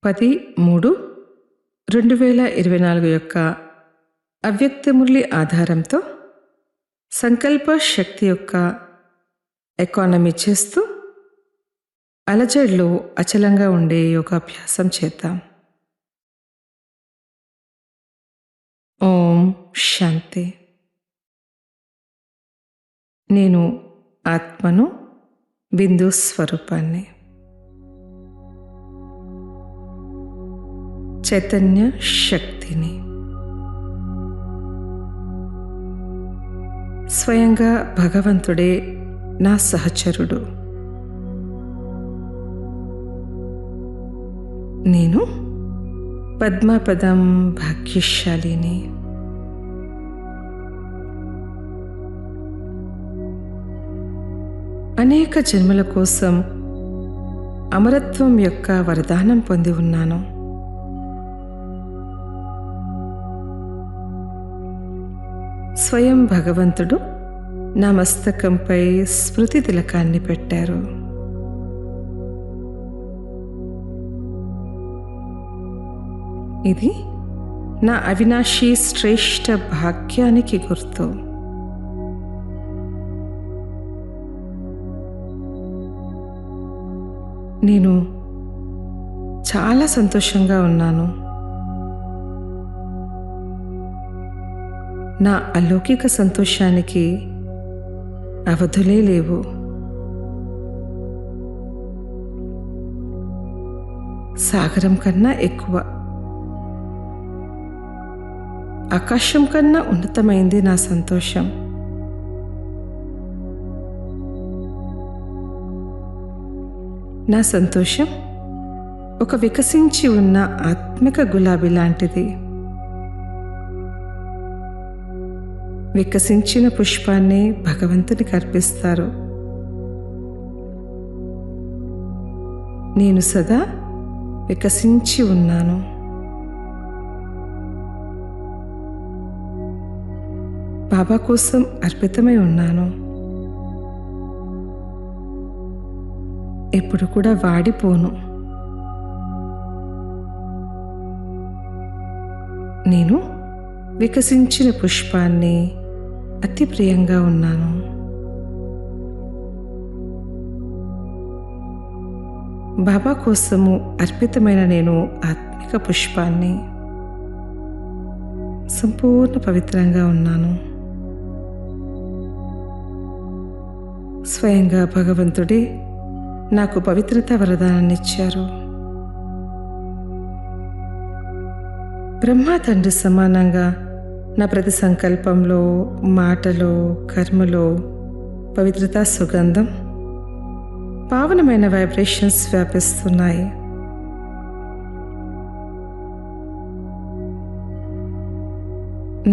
10/3/2024 యొక్క అవ్యక్త మురళి ఆధారంతో సంకల్ప శక్తి యొక్క ఎకానమీ చేస్తూ అలజడిలో అచలంగా ఉండే యోగాభ్యాసం చేద్దాం. ఓం శాంతి. నేను ఆత్మను, బిందు స్వరూపాన్ని, చైతన్య శక్తిని. స్వయంగా భగవంతుడే నా సహచరుడు. నేను పద్మపదం భాగ్యశాలిని. అనేక జన్మల కోసం అమరత్వం యొక్క వరదానం పొంది ఉన్నాను. స్వయం భగవంతుడు నా మస్తకంపై స్మృతి తిలకాన్ని పెట్టారు. ఇది నా అవినాశీ శ్రేష్ఠ భాగ్యానికి గుర్తు. నేను చాలా సంతోషంగా ఉన్నాను. నా అలౌకిక సంతోషానికి అవధులే లేవు. సాగరం కన్నా ఎక్కువ, ఆకాశం కన్నా ఉన్నతమైంది నా సంతోషం. నా సంతోషం ఒక వికసించి ఉన్న ఆత్మిక గులాబీ లాంటిది. వికసించిన పుష్పాన్ని భగవంతునికి అర్పిస్తారు. నేను సదా వికసించి ఉన్నాను. బాబా కోసం అర్పితమై ఉన్నాను. ఎప్పుడు కూడా వాడిపోను. నేను వికసించిన పుష్పాన్ని అతి ప్రియంగా ఉన్నాను. బాబా కోసము అర్పితమైన నేను ఆత్మిక పుష్పాన్ని. సంపూర్ణ పవిత్రంగా ఉన్నాను. స్వయంగా భగవంతుడే నాకు పవిత్రత వరదానాన్ని ఇచ్చారు. బ్రహ్మ తండ్రి సమానంగా నా ప్రతి సంకల్పంలో, మాటలో, కర్మలో పవిత్రతా సుగంధం, పావనమైన వైబ్రేషన్స్ వ్యాపిస్తున్నాయి.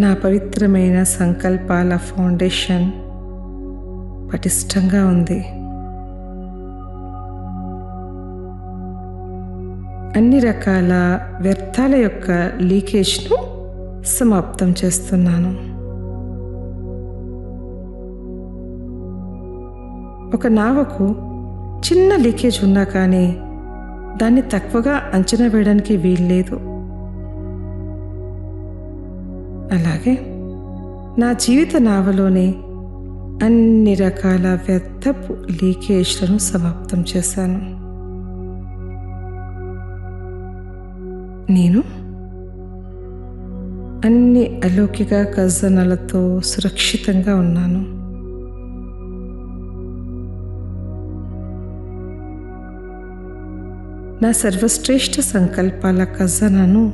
నా పవిత్రమైన సంకల్పాల ఫౌండేషన్ పటిష్టంగా ఉంది. అన్ని రకాల వ్యర్థాల యొక్క లీకేజ్ను సమాప్తం చేస్తున్నాను. ఒక నావకు చిన్న లీకేజ్ ఉన్నా కానీ దాన్ని తక్కువగా అంచనా వేయడానికి వీల్లేదు. అలాగే నా జీవిత నావలోని అన్ని రకాల వ్యర్థపు లీకేజ్లను సమాప్తం చేశాను. నేను అన్ని అలౌకిక ఖజానాలతో సురక్షితంగా ఉన్నాను. నా సర్వశ్రేష్ఠ సంకల్పాల ఖజానాను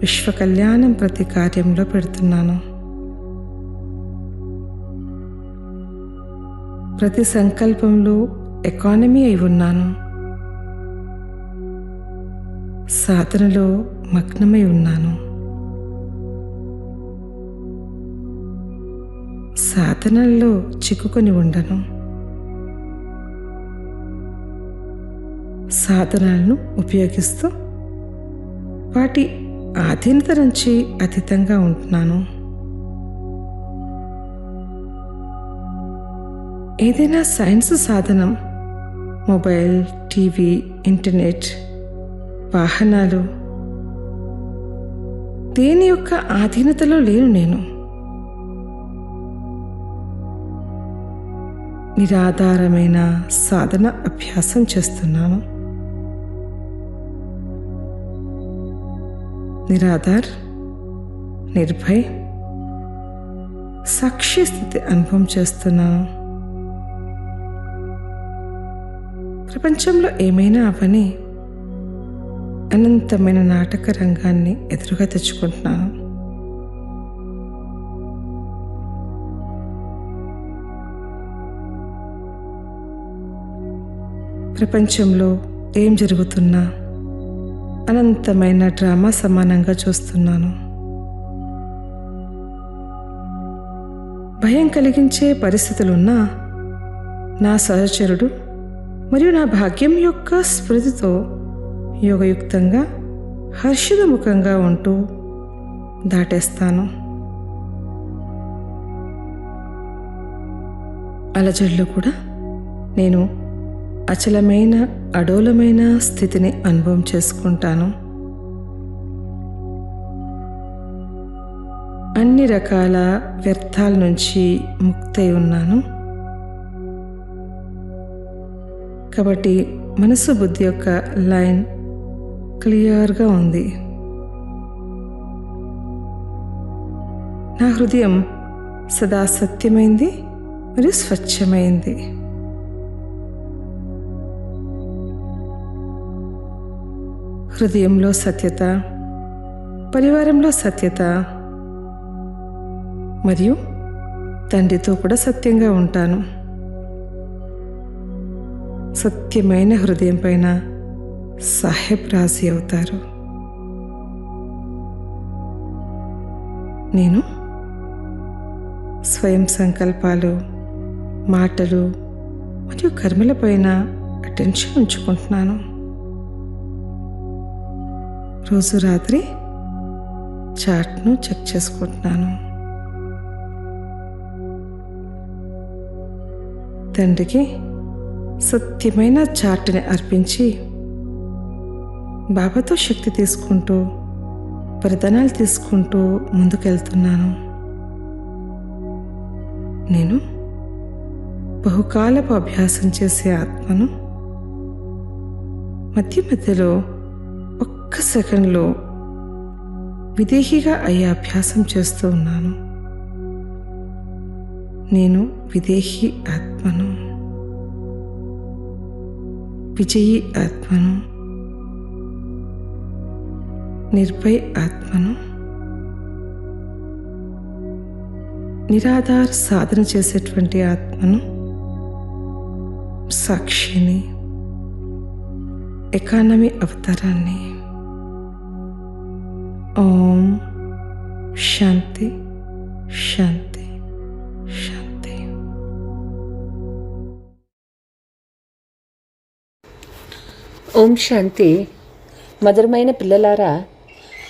విశ్వ కళ్యాణం ప్రతి కార్యంలో పెడుతున్నాను. ప్రతి సంకల్పంలో ఎకానమీ అయి ఉన్నాను. సాధనలో మగ్నమై ఉన్నాను. సాధనల్లో చిక్కుకొని ఉండను. సాధనాలను ఉపయోగిస్తూ వాటి ఆధీనత నుంచి అతీతంగా ఉంటున్నాను. ఏదైనా సైన్స్ సాధనం, మొబైల్, టీవీ, ఇంటర్నెట్ వాహనాలు, దేని యొక్క ఆధీనతలో లేను. నేను నిరాధారమైన సాధన అభ్యాసం చేస్తున్నాను. నిరాధార్, నిర్భయ్, సాక్షి స్థితి అనుభవం చేస్తున్నాను. ప్రపంచంలో ఏమైనా అవని అనంతమైన నాటక రంగాన్ని ఎదురుగా తెచ్చుకుంటున్నాను. ప్రపంచంలో ఏం జరుగుతున్నా అనంతమైన డ్రామా సమానంగా చూస్తున్నాను. భయం కలిగించే పరిస్థితులున్నా నా సహచరుడు మరియు నా భాగ్యం యొక్క స్మృతితో యోగయుక్తంగా హర్షితముఖంగా ఉంటూ దాటేస్తాను. అలజడిలో కూడా నేను అచలమైన అడోలమైన స్థితిని అనుభవం చేసుకుంటాను. అన్ని రకాల వ్యర్థాల నుంచి ముక్తై ఉన్నాను. కాబట్టి మనసు బుద్ధి యొక్క లైన్ క్లియర్గా ఉంది. నా హృదయం సదా సత్యమైంది మరియు స్వచ్ఛమైంది. హృదయంలో సత్యత, పరివారంలో సత్యత మరియు తండ్రితో కూడా సత్యంగా ఉంటాను. సత్యమైన హృదయం పైన సాహెబ్ రాజీ అవుతారు. నేను స్వయం సంకల్పాలు, మాటలు మరియు కర్మలపైన అటెన్షన్ ఉంచుకుంటున్నాను. రోజు రాత్రి చార్ట్ను చెక్ చేసుకుంటున్నాను. తండ్రికి సత్యమైన చార్ట్ని అర్పించి బాబాతో శక్తి తీసుకుంటూ, వరదానాలు తీసుకుంటూ ముందుకెళ్తున్నాను. నేను బహుకాలపు అభ్యాసం చేసే ఆత్మను మధ్య మధ్యలో ఒక్క సెకండ్లో విదేహిగా అయ్యే అభ్యాసం చేస్తూ ఉన్నాను. నేను విదేహి ఆత్మను, విజయీ ఆత్మను, నిర్భయ ఆత్మను, నిరాధార సాధన చేసేటువంటి ఆత్మను, సాక్షిని, ఎకానమీ అవతారాన్ని. ఓం శాంతి శాంతి శాంతి. ఓం శాంతి. మధురమైన పిల్లలారా,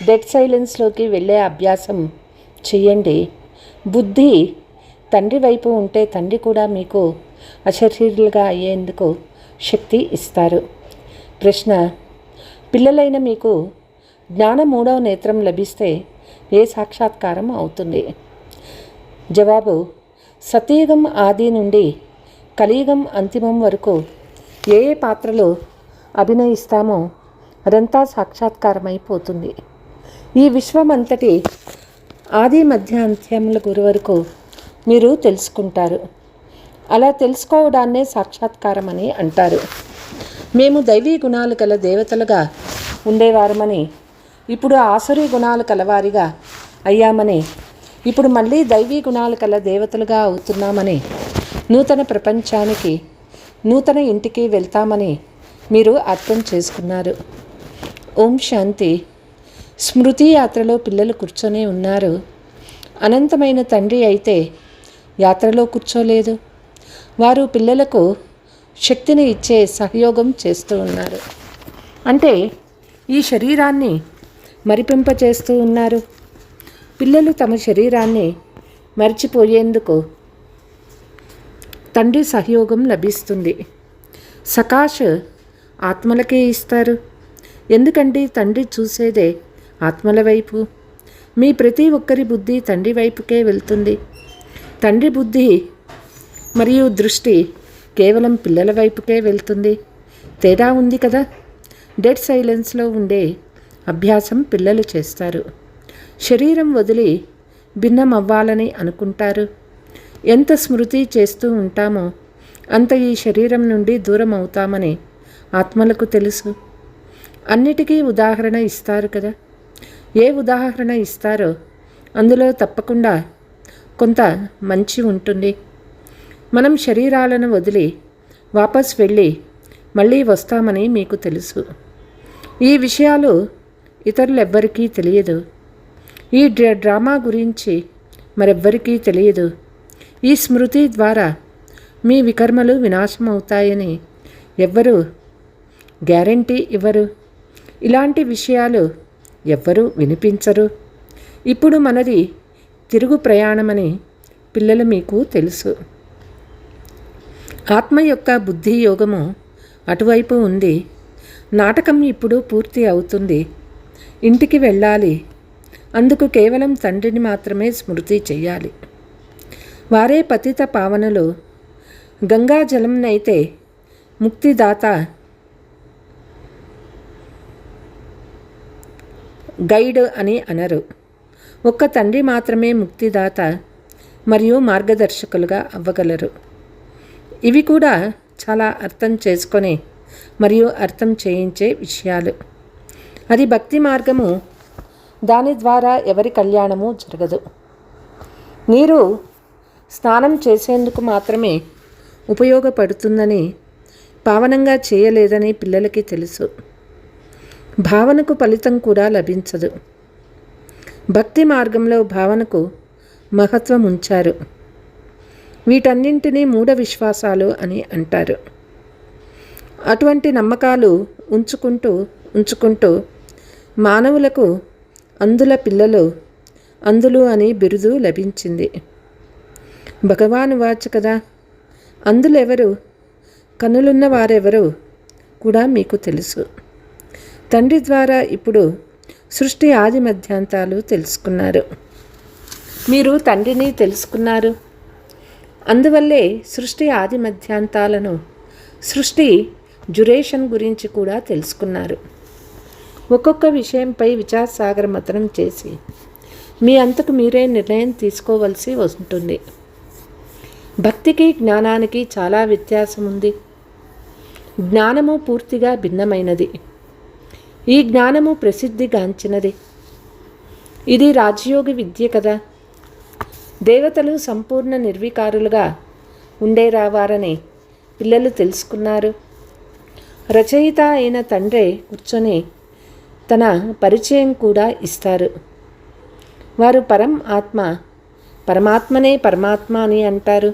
డెడ్ సైలెన్స్లోకి వెళ్ళే అభ్యాసం చెయ్యండి. బుద్ధి తండ్రి వైపు ఉంటే తండ్రి కూడా మీకు అశరీరులుగా అయ్యేందుకు శక్తి ఇస్తారు. ప్రశ్న: పిల్లలైన మీకు జ్ఞాన మూడవ నేత్రం లభిస్తే ఏ సాక్షాత్కారం అవుతుంది? జవాబు: సతయుగం ఆది నుండి కలియుగం అంతిమం వరకు ఏ ఏ పాత్రలు అభినయిస్తామో అదంతా సాక్షాత్కారమైపోతుంది. ఈ విశ్వమంతటి ఆది మధ్య అంత్యముల గురి వరకు మీరు తెలుసుకుంటారు. అలా తెలుసుకోవడాన్నే సాక్షాత్కారం అని అంటారు. మేము దైవీ గుణాలు గల దేవతలుగా ఉండేవారమని, ఇప్పుడు ఆసురీ గుణాలు కలవారిగా అయ్యామని, ఇప్పుడు మళ్ళీ దైవీ గుణాలు కల దేవతలుగా అవుతున్నామని, నూతన ప్రపంచానికి, నూతన ఇంటికి వెళ్తామని మీరు అర్థం చేసుకున్నారు. ఓం శాంతి. స్మృతి యాత్రలో పిల్లలు కూర్చొని ఉన్నారు. అనంతమైన తండ్రి అయితే యాత్రలో కూర్చోలేదు. వారు పిల్లలకు శక్తిని ఇచ్చే సహయోగం చేస్తూ ఉన్నారు. అంటే ఈ శరీరాన్ని మరిపింపచేస్తూ ఉన్నారు. పిల్లలు తమ శరీరాన్ని మరిచిపోయేందుకు తండ్రి సహయోగం లభిస్తుంది. సకాష్ ఆత్మలకే ఇస్తారు. ఎందుకంటే తండ్రి చూసేదే ఆత్మల వైపు. మీ ప్రతి ఒక్కరి బుద్ధి తండ్రి వైపుకే వెళ్తుంది. తండ్రి బుద్ధి మరియు దృష్టి కేవలం పిల్లల వైపుకే వెళ్తుంది. తేడా ఉంది కదా. డెడ్ సైలెన్స్లో ఉండే అభ్యాసం పిల్లలు చేస్తారు. శరీరం వదిలి భిన్నమవ్వాలని అనుకుంటారు. ఎంత స్మృతి చేస్తూ ఉంటామో అంత ఈ శరీరం నుండి దూరం అవుతామని ఆత్మలకు తెలుసు. అన్నిటికీ ఉదాహరణ ఇస్తారు కదా. ఏ ఉదాహరణ ఇస్తారో అందులో తప్పకుండా కొంత మంచి ఉంటుంది. మనం శరీరాలను వదిలి వాపస్ వెళ్ళి మళ్ళీ వస్తామని మీకు తెలుసు. ఈ విషయాలు ఇతరులెవ్వరికీ తెలియదు. ఈ డ్రామా గురించి మరెవ్వరికీ తెలియదు. ఈ స్మృతి ద్వారా మీ వికర్మలు వినాశం అవుతాయని ఎవ్వరూ గ్యారంటీ ఇవ్వరు. ఇలాంటి విషయాలు ఎవ్వరూ వినిపించరు. ఇప్పుడు మనది తిరుగు ప్రయాణమని పిల్లలు మీకు తెలుసు. ఆత్మ యొక్క బుద్ధి యోగము అటువైపు ఉంది. నాటకం ఇప్పుడు పూర్తి అవుతుంది. ఇంటికి వెళ్ళాలి. అందుకు కేవలం తండ్రిని మాత్రమే స్మృతి చెయ్యాలి. వారే పతిత పావనులు. గంగాజలంనైతే ముక్తిదాత గైడ్ అని అనరు. ఒక్క తండ్రి మాత్రమే ముక్తిదాత మరియు మార్గదర్శకులుగా అవ్వగలరు. ఇవి కూడా చాలా అర్థం చేసుకొని మరియు అర్థం చేయించే విషయాలు. అది భక్తి మార్గము. దాని ద్వారా ఎవరి కళ్యాణము జరగదు. నీరు స్నానం చేసేందుకు మాత్రమే ఉపయోగపడుతుందని, పావనంగా చేయలేదని పిల్లలకి తెలుసు. భావనకు ఫలితం కూడా లభించదు. భక్తి మార్గంలో భావనకు మహత్వం ఉంచారు. వీటన్నింటినీ మూఢ విశ్వాసాలు అని అంటారు. అటువంటి నమ్మకాలు ఉంచుకుంటూ మానవులకు అందుల పిల్లలు, అందులు అని బిరుదు లభించింది. భగవాను వాచ్ కదా. అందులెవరు, కన్నులున్న వారెవరు కూడా మీకు తెలుసు. తండ్రి ద్వారా ఇప్పుడు సృష్టి ఆది మధ్యాంతాలు తెలుసుకున్నారు. మీరు తండ్రిని తెలుసుకున్నారు. అందువల్లే సృష్టి ఆది మధ్యాంతాలను, సృష్టి డ్యూరేషన్ గురించి కూడా తెలుసుకున్నారు. ఒక్కొక్క విషయంపై విచారసాగర మథనం చేసి మీ అంతకు మీరే నిర్ణయం తీసుకోవలసి ఉంటుంది. భక్తికి జ్ఞానానికి చాలా వ్యత్యాసం ఉంది. జ్ఞానము పూర్తిగా భిన్నమైనది. ఈ జ్ఞానము ప్రసిద్ధిగాంచినది. ఇది రాజయోగి విద్య కదా. దేవతలు సంపూర్ణ నిర్వికారులుగా ఉండేరావారని పిల్లలు తెలుసుకున్నారు. రచయిత అయిన తండ్రే కూర్చొని తన పరిచయం కూడా ఇస్తారు. వారు పరమాత్మనే పరమాత్మ అని అంటారు.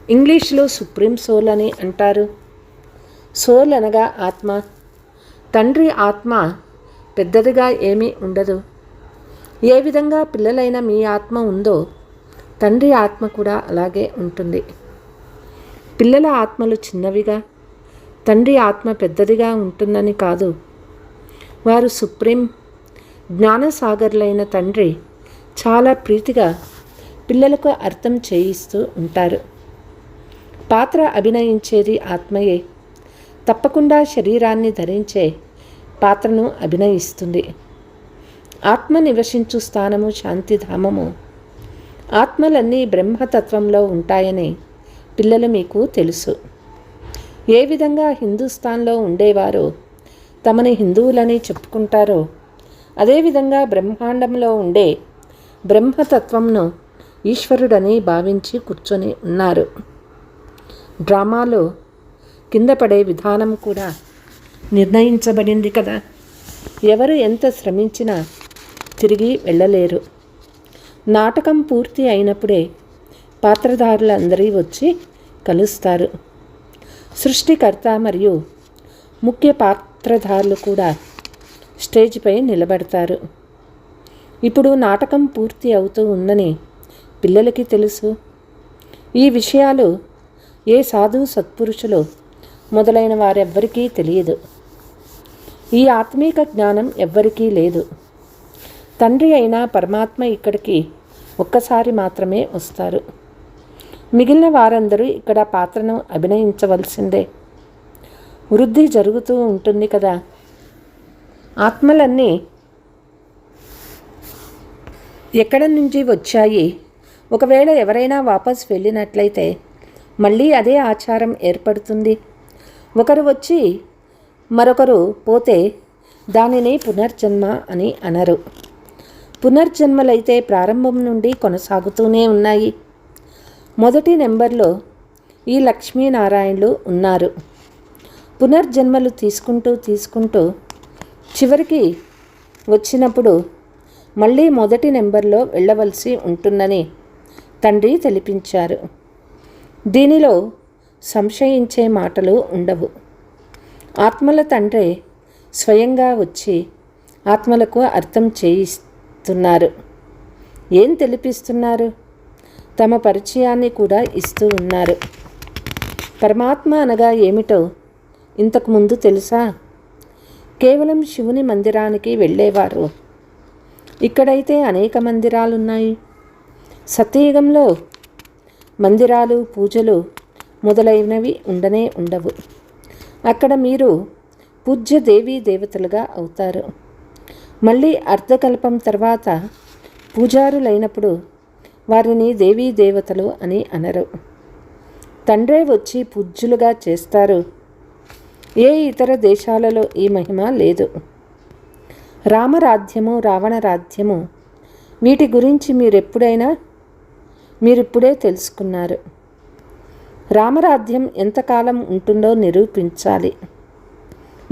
ఇంగ్లీష్లో సుప్రీం సోల్ అని అంటారు. సోల్ అనగా ఆత్మ. తండ్రి ఆత్మ పెద్దదిగా ఏమీ ఉండదు. ఏ విధంగా పిల్లలైన మీ ఆత్మ ఉందో తండ్రి ఆత్మ కూడా అలాగే ఉంటుంది. పిల్లల ఆత్మలు చిన్నవిగా, తండ్రి ఆత్మ పెద్దదిగా ఉంటుందని కాదు. వారు సుప్రీం జ్ఞానసాగర్లైన తండ్రి చాలా ప్రీతిగా పిల్లలకు అర్థం చేయిస్తూ ఉంటారు. పాత్ర అభినయించేది ఆత్మయే. తప్పకుండా శరీరాన్ని ధరించే పాత్రను అభినయిస్తుంది. ఆత్మ నివసించు స్థానము శాంతిధామము. ఆత్మలన్నీ బ్రహ్మతత్వంలో ఉంటాయని పిల్లలు మీకు తెలుసు. ఏ విధంగా హిందుస్థాన్లో ఉండేవారు తమని హిందువులని చెప్పుకుంటారో అదేవిధంగా బ్రహ్మాండంలో ఉండే బ్రహ్మతత్వంను ఈశ్వరుడని భావించి కూర్చొని ఉన్నారు. డ్రామాలో కింద పడే విధానం కూడా నిర్ణయించబడింది కదా. ఎవరు ఎంత శ్రమించినా తిరిగి వెళ్ళలేరు. నాటకం పూర్తి అయినప్పుడే పాత్రధారులందరూ వచ్చి కలుస్తారు. సృష్టికర్త మరియు ముఖ్య పాత్రధారులు కూడా స్టేజ్పై నిలబడతారు. ఇప్పుడు నాటకం పూర్తి అవుతూ ఉందని పిల్లలకి తెలుసు. ఈ విషయాలు ఏ సాధు సత్పురుషులు మొదలైన వారెవ్వరికీ తెలియదు. ఈ ఆత్మీక జ్ఞానం ఎవ్వరికీ లేదు. తండ్రి అయిన పరమాత్మ ఇక్కడికి ఒక్కసారి మాత్రమే వస్తారు. మిగిలిన వారందరూ ఇక్కడ పాత్రను అభినయించవలసిందే. వృద్ధి జరుగుతూ ఉంటుంది కదా. ఆత్మలన్నీ ఎక్కడి నుంచి వచ్చాయి? ఒకవేళ ఎవరైనా వాపస్ వెళ్ళినట్లయితే మళ్ళీ అదే ఆచారం ఏర్పడుతుంది. ఒకరు వచ్చి మరొకరు పోతే దానిని పునర్జన్మ అని అనరు. పునర్జన్మలైతే ప్రారంభం నుండి కొనసాగుతూనే ఉన్నాయి. మొదటి నెంబర్లో ఈ లక్ష్మీనారాయణులు ఉన్నారు. పునర్జన్మలు తీసుకుంటూ చివరికి వచ్చినప్పుడు మళ్ళీ మొదటి నెంబర్లో వెళ్ళవలసి ఉంటుందని తండ్రి తెలిపించారు. దీనిలో సంశయించే మాటలు ఉండవు. ఆత్మల తండ్రి స్వయంగా వచ్చి ఆత్మలకు అర్థం చేయిస్తున్నారు. ఏం తెలిపిస్తున్నారు? తమ పరిచయాన్ని కూడా ఇస్తూ ఉన్నారు. పరమాత్మ అనగా ఏమిటో ఇంతకుముందు తెలుసా? కేవలం శివుని మందిరానికి వెళ్ళేవారు. ఇక్కడైతే అనేక మందిరాలున్నాయి. సత్యయుగంలో మందిరాలు, పూజలు మొదలైనవి ఉండనే ఉండవు. అక్కడ మీరు పూజ్య దేవీ దేవతలుగా అవుతారు. మళ్ళీ అర్ధకల్పం తర్వాత పూజారులైనప్పుడు వారిని దేవీ దేవతలు అని అనరు. తండ్రే వచ్చి పూజ్యులుగా చేస్తారు. ఏ ఇతర దేశాలలో ఈ మహిమ లేదు. రామరాజ్యము, రావణ రాజ్యము, వీటి గురించి మీరిప్పుడే తెలుసుకున్నారు. రామరాజ్యం ఎంతకాలం ఉంటుందో నిరూపించాలి.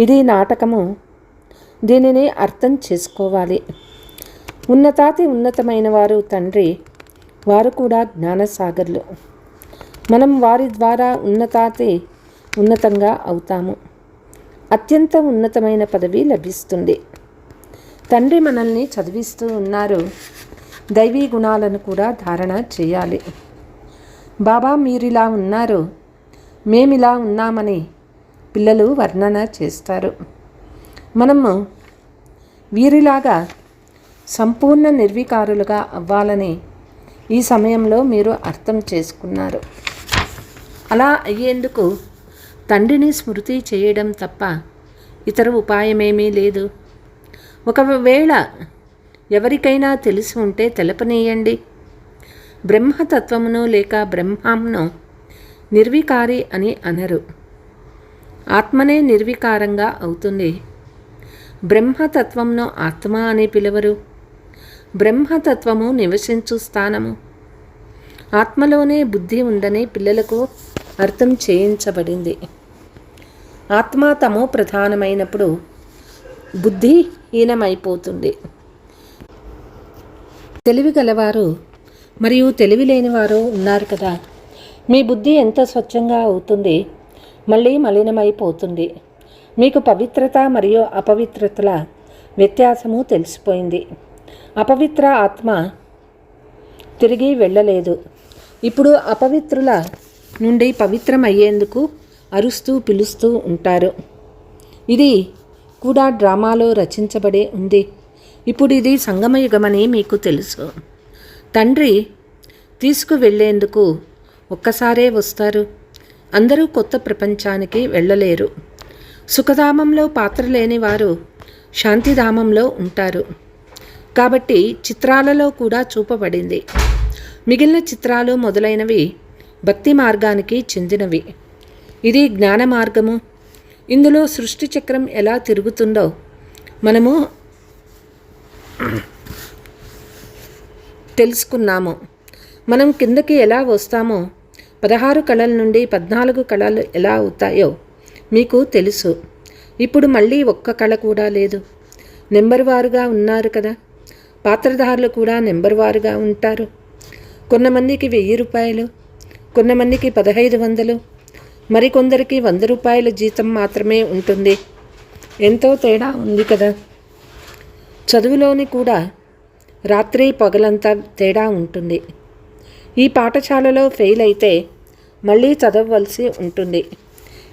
ఇది నాటకము. దీనిని అర్థం చేసుకోవాలి. ఉన్నతాతి ఉన్నతమైన వారు తండ్రి, వారు కూడా జ్ఞానసాగర్లు. మనం వారి ద్వారా ఉన్నతంగా అవుతాము. అత్యంత ఉన్నతమైన పదవి లభిస్తుంది. తండ్రి మనల్ని చదివిస్తూ ఉన్నారు. దైవీ గుణాలను కూడా ధారణ చేయాలి. బాబా మీరిలా ఉన్నారు, మేమిలా ఉన్నామని పిల్లలు వర్ణన చేస్తారు. మనము వీరిలాగా సంపూర్ణ నిర్వికారులుగా అవ్వాలని ఈ సమయంలో మీరు అర్థం చేసుకున్నారు. అలా అయ్యేందుకు తండ్రిని స్మృతి చేయడం తప్ప ఇతర ఉపాయమేమీ లేదు. ఒకవేళ ఎవరికైనా తెలిసి ఉంటే తెలపనీయండి. బ్రహ్మతత్వమును లేక బ్రహ్మంను నిర్వికారి అని అనరు. ఆత్మనే నిర్వికారంగా అవుతుంది. బ్రహ్మతత్వంను ఆత్మ అని పిలవరు. బ్రహ్మతత్వము నివసించు స్థానము. ఆత్మలోనే బుద్ధి ఉందని పిల్లలకు అర్థం చేయించబడింది. ఆత్మ తమో ప్రధానమైనప్పుడు బుద్ధి హీనమైపోతుంది. తెలివి గలవారు మరియు తెలివి లేనివారు ఉన్నారు కదా. మీ బుద్ధి ఎంత స్వచ్ఛంగా అవుతుంది, మళ్ళీ మలినమైపోతుంది. మీకు పవిత్రత మరియు అపవిత్రతల వ్యత్యాసము తెలిసిపోయింది. అపవిత్ర ఆత్మ తిరిగి వెళ్ళలేదు. ఇప్పుడు అపవిత్రుల నుండి పవిత్రమయ్యేందుకు అరుస్తూ పిలుస్తూ ఉంటారు. ఇది కూడా డ్రామాలో రచించబడి ఉంది. ఇప్పుడు ఇది సంగమయుగమని మీకు తెలుసు. తండ్రి తీసుకువెళ్ళేందుకు ఒక్కసారే వస్తారు. అందరూ కొత్త ప్రపంచానికి వెళ్ళలేరు. సుఖధామంలో పాత్ర లేని వారు శాంతిధామంలో ఉంటారు. కాబట్టి చిత్రాలలో కూడా చూపబడింది. మిగిలిన చిత్రాలు మొదలైనవి భక్తి మార్గానికి చెందినవి. ఇది జ్ఞాన మార్గము. ఇందులో సృష్టి చక్రం ఎలా తిరుగుతుందో మనము తెలుసుకున్నాము. మనం కిందకి ఎలా వస్తామో 16 కళల నుండి 14 కళలు ఎలా అవుతాయో మీకు తెలుసు. ఇప్పుడు మళ్ళీ ఒక్క కళ కూడా లేదు. నెంబర్ వారుగా ఉన్నారు కదా. పాత్రధారులు కూడా నెంబర్ వారుగా ఉంటారు. కొంతమందికి 1000 రూపాయలు, కొంతమందికి 1500, మరికొందరికి 100 రూపాయల జీతం మాత్రమే ఉంటుంది. ఎంతో తేడా ఉంది కదా. చదువులోని కూడా రాత్రి పగలంతా తేడా ఉంటుంది. ఈ పాఠశాలలో ఫెయిల్ అయితే మళ్ళీ చదవవలసి ఉంటుంది.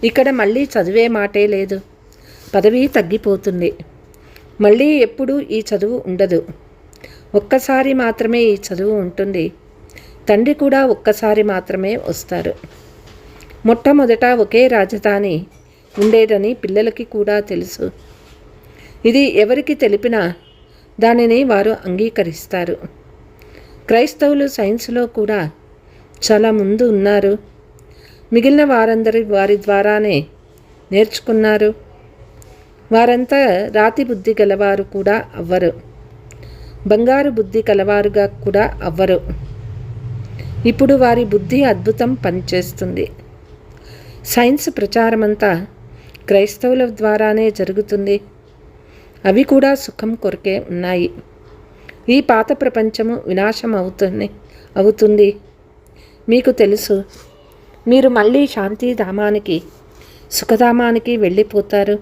ఇక్కడ మళ్ళీ చదివే మాటే లేదు. పదవి తగ్గిపోతుంది. మళ్ళీ ఎప్పుడూ ఈ చదువు ఉండదు. ఒక్కసారి మాత్రమే ఈ చదువు ఉంటుంది. తండ్రి కూడా ఒక్కసారి మాత్రమే వస్తారు. మొట్టమొదట ఒకే రాజధాని ఉండేదని పిల్లలకి కూడా తెలుసు. ఇది ఎవరికి తెలిపినా దానిని వారు అంగీకరిస్తారు. క్రైస్తవులు సైన్స్లో కూడా చాలా ముందు ఉన్నారు. మిగిలిన వారందరి వారి ద్వారానే నేర్చుకున్నారు. వారంతా రాతి బుద్ధి గలవారు కూడా అవ్వరు. బంగారు బుద్ధి కలవారుగా కూడా అవ్వరు. ఇప్పుడు వారి బుద్ధి అద్భుతం పనిచేస్తుంది. సైన్స్ ప్రచారమంతా క్రైస్తవుల ద్వారానే జరుగుతుంది. అవి కూడా సుఖం కొరకే ఉన్నాయి. ఈ పాత ప్రపంచము వినాశం అవుతుంది. మీకు తెలుసు, మీరు మళ్ళీ శాంతిధామానికి సుఖధామానికి వెళ్ళిపోతారు.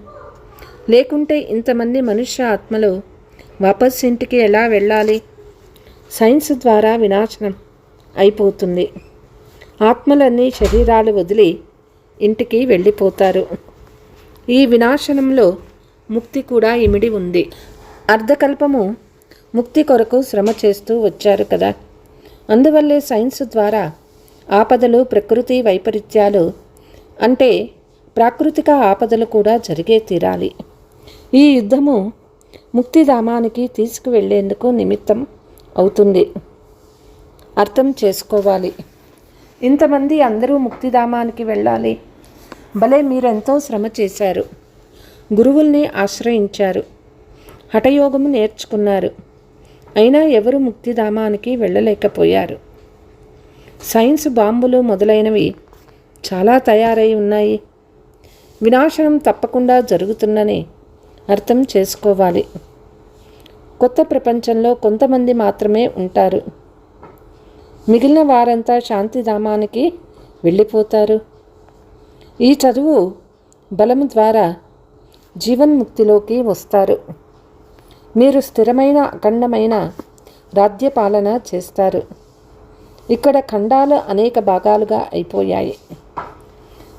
లేకుంటే ఇంతమంది మనుష్య ఆత్మలు వాపస్ ఇంటికి ఎలా వెళ్ళాలి? సైన్స్ ద్వారా వినాశనం అయిపోతుంది. ఆత్మలన్నీ శరీరాలు వదిలి ఇంటికి వెళ్ళిపోతారు. ఈ వినాశనంలో ముక్తి కూడా ఇమిడి ఉంది. అర్ధకల్పము ముక్తి కొరకు శ్రమ చేస్తూ వచ్చారు కదా. అందువల్లే సైన్స్ ద్వారా ఆపదలు, ప్రకృతి వైపరీత్యాలు అంటే ప్రాకృతిక ఆపదలు కూడా జరిగే తీరాలి. ఈ యుద్ధము ముక్తిధామానికి తీసుకువెళ్లేందుకు నిమిత్తం అవుతుంది. అర్థం చేసుకోవాలి. ఇంతమంది అందరూ ముక్తిధామానికి వెళ్ళాలి. భలే మీరెంతో శ్రమ చేశారు. గురువుల్ని ఆశ్రయించారు. హఠయోగము నేర్చుకున్నారు. అయినా ఎవరు ముక్తిధామానికి వెళ్ళలేకపోయారు. సైన్స్ బాంబులు మొదలైనవి చాలా తయారై ఉన్నాయి. వినాశనం తప్పకుండా జరుగుతుందని అర్థం చేసుకోవాలి. కొత్త ప్రపంచంలో కొంతమంది మాత్రమే ఉంటారు. మిగిలిన వారంతా శాంతిధామానికి వెళ్ళిపోతారు. ఈ చదువు బలము ద్వారా జీవన్ముక్తిలోకి వస్తారు. మీరు స్థిరమైన అఖండమైన రాజ్యపాలన చేస్తారు. ఇక్కడ ఖండాలు అనేక భాగాలుగా అయిపోయాయి.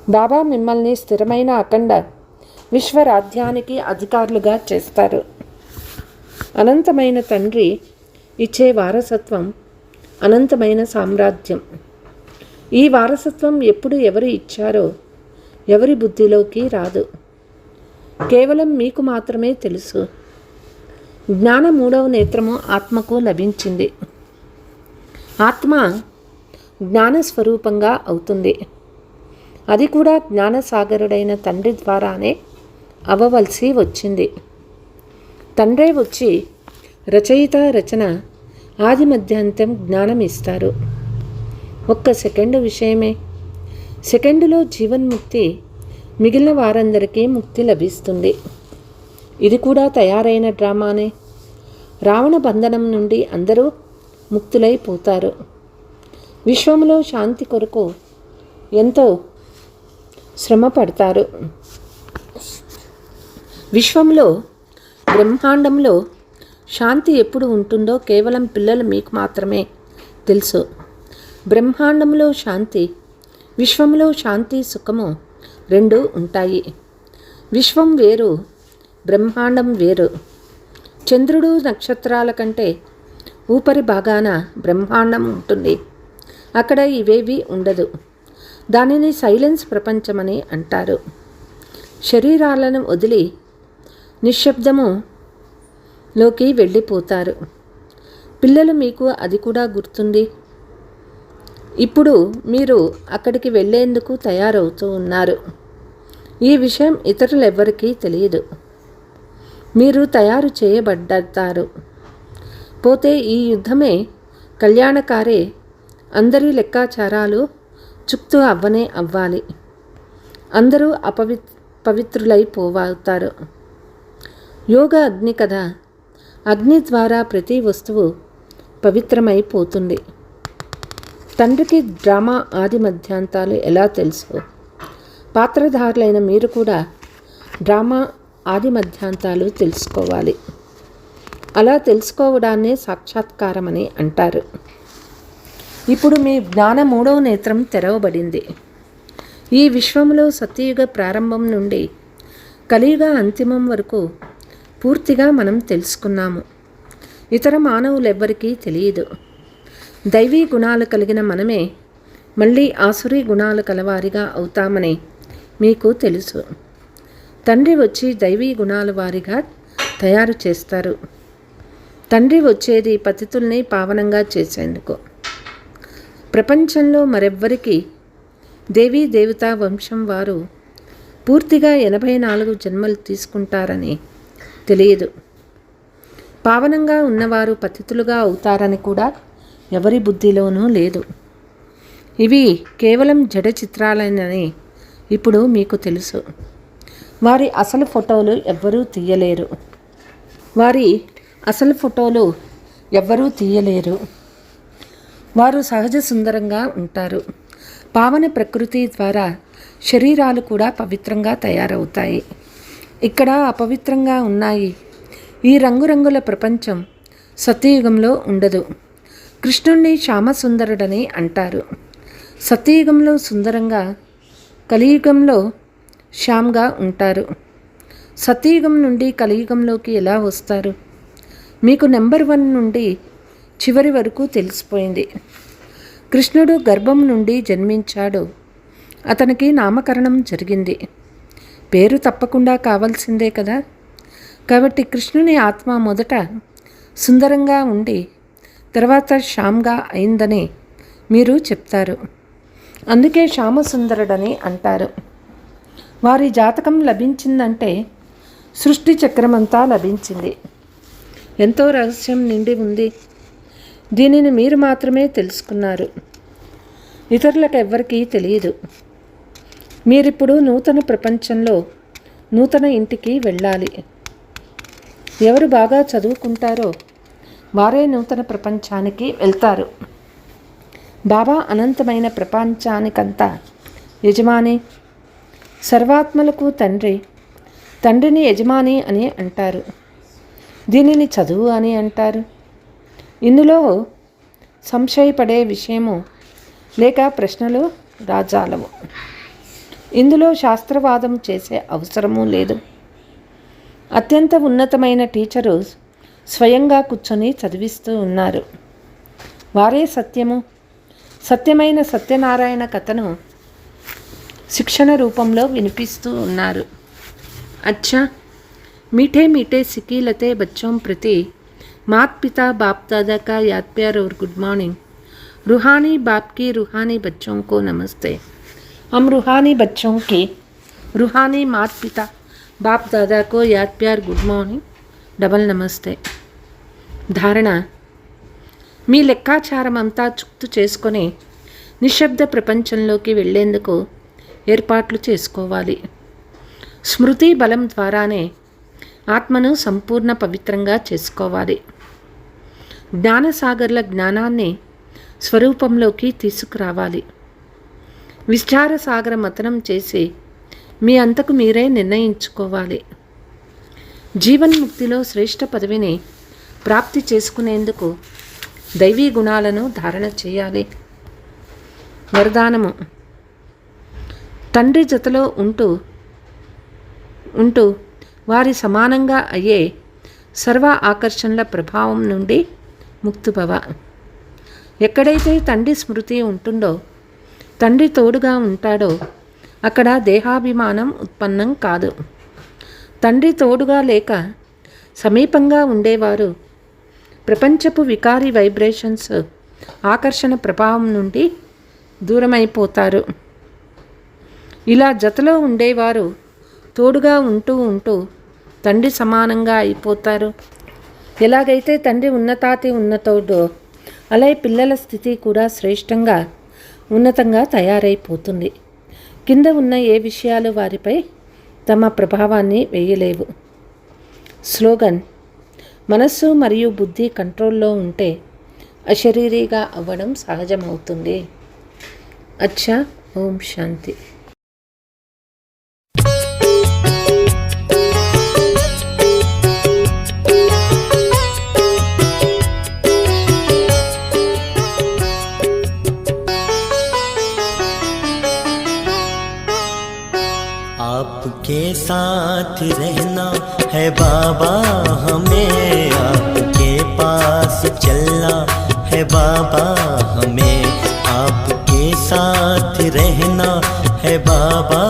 బాబా మిమ్మల్ని స్థిరమైన అఖండ విశ్వరాజ్యానికి అధికారులుగా చేస్తారు. అనంతమైన తండ్రి ఇచ్చే వారసత్వం అనంతమైన సామ్రాజ్యం. ఈ వారసత్వం ఎప్పుడు ఎవరు ఇచ్చారో ఎవరి బుద్ధిలోకి రాదు. కేవలం మీకు మాత్రమే తెలుసు. జ్ఞాన 3వ నేత్రము ఆత్మకు లభించింది. ఆత్మ జ్ఞానస్వరూపంగా అవుతుంది. అది కూడా జ్ఞానసాగరుడైన తండ్రి ద్వారానే అవ్వవలసి వచ్చింది. తండ్రే వచ్చి రచయిత, రచన, ఆది మధ్యాంతం జ్ఞానం ఇస్తారు. ఒక్క సెకండు విషయమే. సెకండులో జీవన్ముక్తి, మిగిలిన వారందరికీ ముక్తి లభిస్తుంది. ఇది కూడా తయారైన డ్రామానే. రావణ బంధనం నుండి అందరూ ముక్తులైపోతారు. విశ్వంలో శాంతి కొరకు ఎంతో శ్రమ పడతారు. విశ్వంలో, బ్రహ్మాండంలో శాంతి ఎప్పుడు ఉంటుందో కేవలం పిల్లలు మీకు మాత్రమే తెలుసు. బ్రహ్మాండంలో శాంతి, విశ్వంలో శాంతి, సుఖము రెండు ఉంటాయి. విశ్వం వేరు, బ్రహ్మాండం వేరు. చంద్రుడు, నక్షత్రాల కంటే ఊపరి భాగాన బ్రహ్మాండం ఉంటుంది. అక్కడ ఇవేవి ఉండదు. దానిని సైలెన్స్ ప్రపంచమని అంటారు. శరీరాలను వదిలి నిశ్శబ్దములోకి వెళ్ళిపోతారు. పిల్లలు, మీకు అది కూడా గుర్తుంది. ఇప్పుడు మీరు అక్కడికి వెళ్ళేందుకు తయారవుతూ ఉన్నారు. ఈ విషయం ఇతరులెవ్వరికీ తెలియదు. మీరు తయారు చేయబడ్డారు. పోతే ఈ యుద్ధమే కళ్యాణకారే. అందరి లెక్కాచారాలు చుక్తు అవ్వాలి. అందరూ పవిత్రులైపోతారు. యోగ అగ్ని కదా. అగ్ని ద్వారా ప్రతి వస్తువు పవిత్రమైపోతుంది. తండ్రికి డ్రామా ఆది మధ్యాంతాలు ఎలా తెలుసు? పాత్రధారులైన మీరు కూడా డ్రామా ఆది మధ్యాంతాలు తెలుసుకోవాలి. అలా తెలుసుకోవడాన్నే సాక్షాత్కారమని అంటారు. ఇప్పుడు మీ జ్ఞాన 3వ నేత్రం తెరవబడింది. ఈ విశ్వంలో సత్యయుగ ప్రారంభం నుండి కలియుగ అంతిమం వరకు పూర్తిగా మనం తెలుసుకున్నాము. ఇతర మానవులెవ్వరికీ తెలియదు. దైవీ గుణాలు కలిగిన మనమే మళ్ళీ ఆసురీ గుణాలు కలవారిగా అవుతామని మీకు తెలుసు. తండ్రి వచ్చి దైవీ గుణాల వారిగా తయారు చేస్తారు. తండ్రి వచ్చేది పతితుల్ని పావనంగా చేసేందుకు. ప్రపంచంలో మరెవ్వరికి దేవీ దేవతా వంశం వారు పూర్తిగా 84 జన్మలు తీసుకుంటారని తెలియదు. పావనంగా ఉన్నవారు పతితులుగా అవుతారని కూడా ఎవరి బుద్ధిలోనూ లేదు. ఇవి కేవలం జడ చిత్రాలనని ఇప్పుడు మీకు తెలుసు. వారి అసలు ఫోటోలు ఎవ్వరూ తీయలేరు. వారు సహజ సుందరంగా ఉంటారు. పావన ప్రకృతి ద్వారా శరీరాలు కూడా పవిత్రంగా తయారవుతాయి. ఇక్కడ అపవిత్రంగా ఉన్నాయి. ఈ రంగురంగుల ప్రపంచం సత్యయుగంలో ఉండదు. కృష్ణుణ్ణి శ్యామసుందరుడని అంటారు. సత్యయుగంలో సుందరంగా, కలియుగంలో శ్యామ్గా ఉంటారు. సత్యయుగం నుండి కలియుగంలోకి ఎలా వస్తారు? మీకు నెంబర్ 1 నుండి చివరి వరకు తెలిసిపోయింది. కృష్ణుడు గర్భం నుండి జన్మించాడు. అతనికి నామకరణం జరిగింది. పేరు తప్పకుండా కావాల్సిందే కదా. కాబట్టి కృష్ణుని ఆత్మ మొదట సుందరంగా ఉండి తర్వాత శ్యామ్గా అయిందని మీరు చెప్తారు. అందుకే శ్యామసుందరుడని అంటారు. వారి జాతకం లభించిందంటే సృష్టి చక్రమంతా లభించింది. ఎంతో రహస్యం నిండి ఉంది. దీనిని మీరు మాత్రమే తెలుసుకున్నారు. ఇతరులకు ఎవ్వరికీ తెలియదు. మీరిప్పుడు నూతన ప్రపంచంలో నూతన ఇంటికి వెళ్ళాలి. ఎవరు బాగా చదువుకుంటారో వారే నూతన ప్రపంచానికి వెళ్తారు. బాబా అనంతమైన ప్రపంచానికంతా యజమాని. సర్వాత్మలకు తండ్రి. తండ్రిని యజమాని అని అంటారు. దీనిని చదువు అని అంటారు. ఇందులో సంశయపడే విషయము లేక ప్రశ్నలు రాజాలవు. ఇందులో శాస్త్రవాదం చేసే అవసరమూ లేదు. అత్యంత ఉన్నతమైన టీచరు స్వయంగా కూర్చొని చదివిస్తూ ఉన్నారు. వారే సత్యము. సత్యమైన సత్యనారాయణ కథను శిక్షణ రూపంలో వినిపిస్తూ ఉన్నారు. అచ్చా, मीठे मीठे सिकीलते बच्चों प्रति मात पिता बाप दादा का याद प्यार और गुड मॉर्निंग. रूहानी बाप की रूहानी बच्चों को नमस्ते. हम रूहानी बच्चों की रूहानी मात पिता बाप दादा को याद प्यार गुड मॉर्निंग डबल नमस्ते. ధారణ: మీ లెక్కాచారం అంతా చుక్తు చేసుకొని నిశ్శబ్ద ప్రపంచంలోకి వెళ్లేందుకు ఏర్పాట్లు చేసుకోవాలి. స్మృతి బలం ద్వారానే ఆత్మను సంపూర్ణ పవిత్రంగా చేసుకోవాలి. జ్ఞానసాగర్ల జ్ఞానాన్ని స్వరూపంలోకి తీసుకురావాలి. విచార సాగర మతనం చేసి మీ అంతకు మీరే నిర్ణయించుకోవాలి. జీవన్ముక్తిలో శ్రేష్ఠ పదవిని ప్రాప్తి చేసుకునేందుకు దైవీ గుణాలను ధారణ చేయాలి. వరదానము: తండ్రి జతలో ఉంటూ వారి సమానంగా అయ్యే సర్వ ఆకర్షణల ప్రభావం నుండి ముక్తిభవ. ఎక్కడైతే తండ్రి స్మృతి ఉంటుందో, తండ్రి తోడుగా ఉంటాడో అక్కడ దేహాభిమానం ఉత్పన్నం కాదు. తండ్రి తోడుగా లేక సమీపంగా ఉండేవారు ప్రపంచపు వికారి వైబ్రేషన్స్ ఆకర్షణ ప్రభావం నుండి దూరమైపోతారు. ఇలా జతలో ఉండేవారు తోడుగా ఉంటూ తండ్రి సమానంగా అయిపోతారు. ఎలాగైతే తండ్రి ఉన్నతాతి ఉన్నతోడో అలాగే పిల్లల స్థితి కూడా శ్రేష్టంగా ఉన్నతంగా తయారైపోతుంది. కింద ఉన్న ఏ విషయాలు వారిపై తమ ప్రభావాన్ని వేయలేవు. స్లోగన్: మనస్సు మరియు బుద్ధి కంట్రోల్లో ఉంటే అశరీరీగా అవ్వడం సహజమవుతుంది. అచ్చా, ఓం శాంతి. आपके साथ रहना है बाबा हमें, आपके पास चलना है बाबा हमें, आपके साथ रहना है बाबा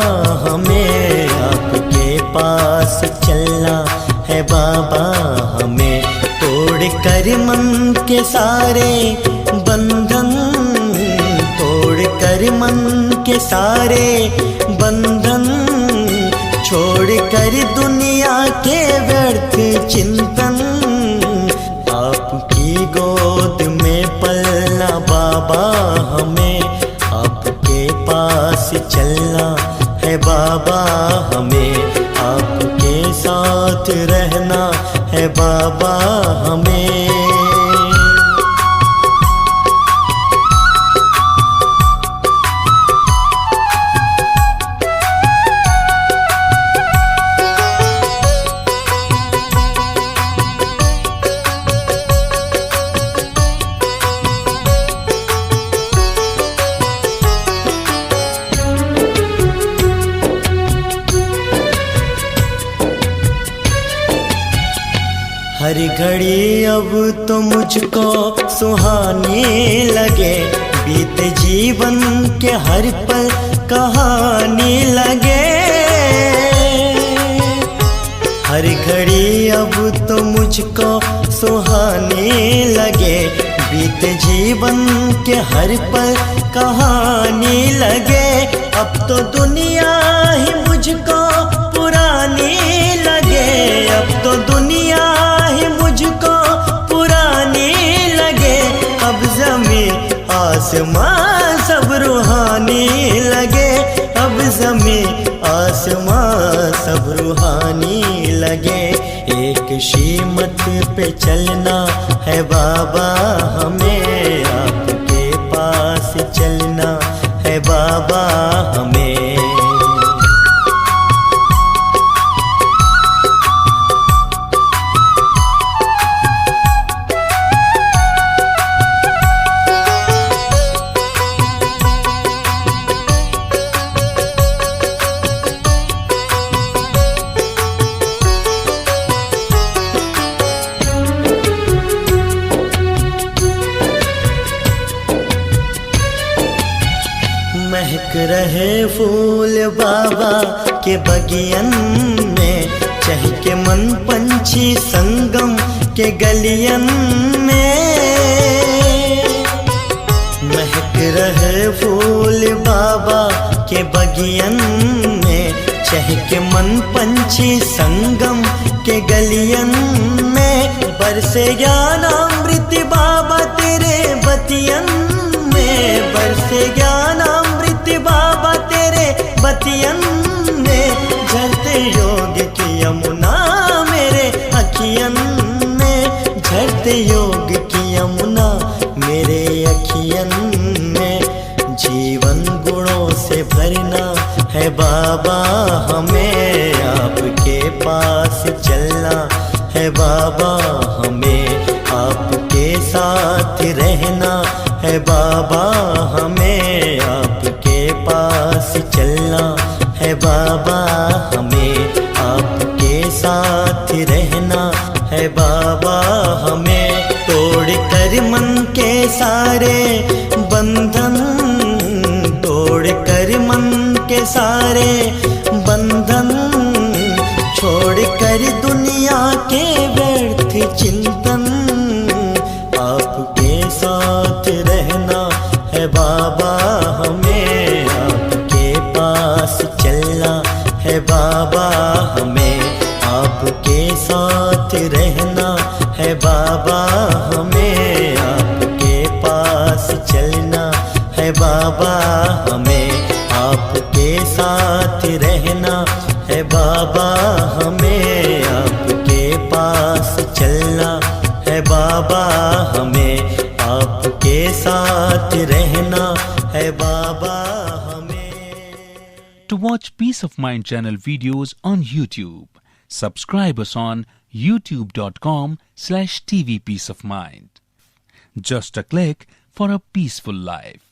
हमें, आपके पास चलना है बाबा हमें। तोड़ कर मन के सारे बंधन, तोड़ कर मन के सारे बंधन, छोड़ कर दुनिया के व्यर्थ चिंतन, आपकी गोद में पलना बाबा हमें, आपके पास चलना है बाबा हमें, आपके साथ रहना है बाबा हमें। हर घड़ी अब तो मुझको सुहाने लगे, बीते जीवन के हर पल कहानी लगे। हर घड़ी अब तो मुझको सुहाने लगे, बीते जीवन के हर पल कहानी लगे। अब तो दुनिया ही मुझको पुरानी लगे, अब तो दुनिया ही मुझको पुरानी लगे। अब ज़मीं आसमां सब रूहानी लगे, अब ज़मीं आसमां सब रूहानी लगे। एक शीमत पे चलना है बाबा हमें, आपके पास चलना है बाबा हमें। महक रहे फूल बाबा के बगियन में, चहके मन पंछी संगम के गलियन में। महक रहे फूल बाबा के बगियन में, चहके मन पंछी संगम के गलियन में। बरसे ज्ञानामृत बाबा तेरे बतियन में, बरसे ज्ञानामृत बाबा तेरे बतियन में। झरते योग की यमुना मेरे अखियन में, झरते योग की यमुना मेरे अखियन में। जीवन गुणों से भरना है बाबा हमें, आपके पास चलना है बाबा हमें, आपके साथ रहना है बाबा हमें, आपके पास चलना है बाबा हमें, आपके साथ रहना है बाबा हमें। तोड़ कर मन के सारे बंधन, तोड़ कर मन के सारे बंधन, छोड़ कर दुनिया के व्यर्थ चिंतन, आपके साथ रहना है बाबा हमें, आपके पास चलना है बाबा हमें, आपके साथ रहना है बाबा हमें, आपके पास चलना है बाबा हमें, आपके साथ रहना है बाबा हमें, आपके पास चलना है बाबा हमें, आपके साथ रहना है बाबा हमें। To watch Peace of Mind channel videos on YouTube, subscribe us on youtube.com/tvpeaceofmind. Just a click for a peaceful life.